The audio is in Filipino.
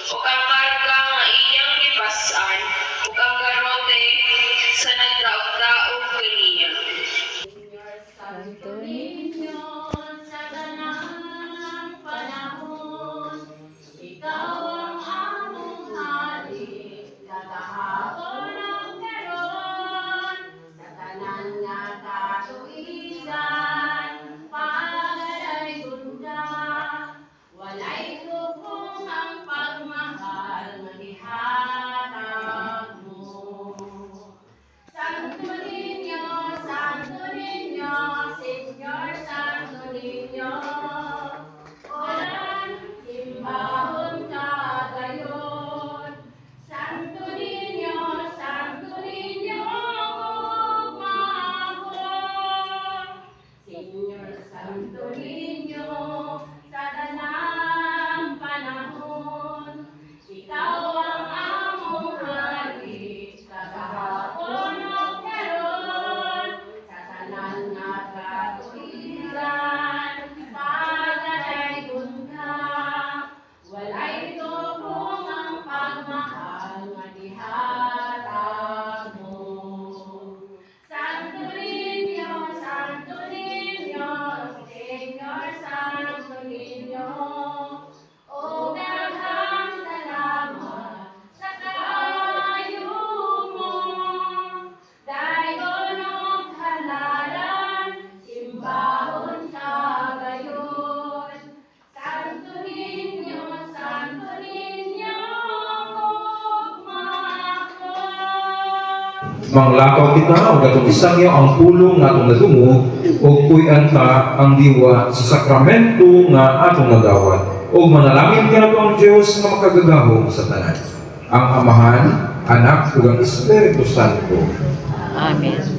ug ang karga nga iyang gipas-an, ug ang garote sa nagdaog-daog kaniya. Santo Niño, sa tanang panahon, ikaw ang among hari, katahapon ang karon, sa tanan nga katuigan, pagalay gunda, walay subong ang pagmahal nga gihatag mo. Santo Niño, Señor Santo Niño, oran, simbahon ka gayon. Santo Niño, ugmahon. Señor Santo Niño, sa tanang panahon, ikaw ang among hari, katahapon o karon, sa tanan nga katuigan, pagalay-gon ka, walay tubong ang pagmahal nga gihatag mo. Santo Niño, Señor Santo Niño, o daghang salamat sa kayo mo. Dayon og halalan, simbahon sa gayon. Santo Niño, ugmahon. Manglakaw kita o gatong isangyo ang pulong nga atong nadungog o puy-an ta ang diwa sa sakramento nga atong nagawad o manalangin ka ang Diyos nga makagagahom sa tanan. Ang Amahan, Anak ug ang Espiritu Santo. Amen.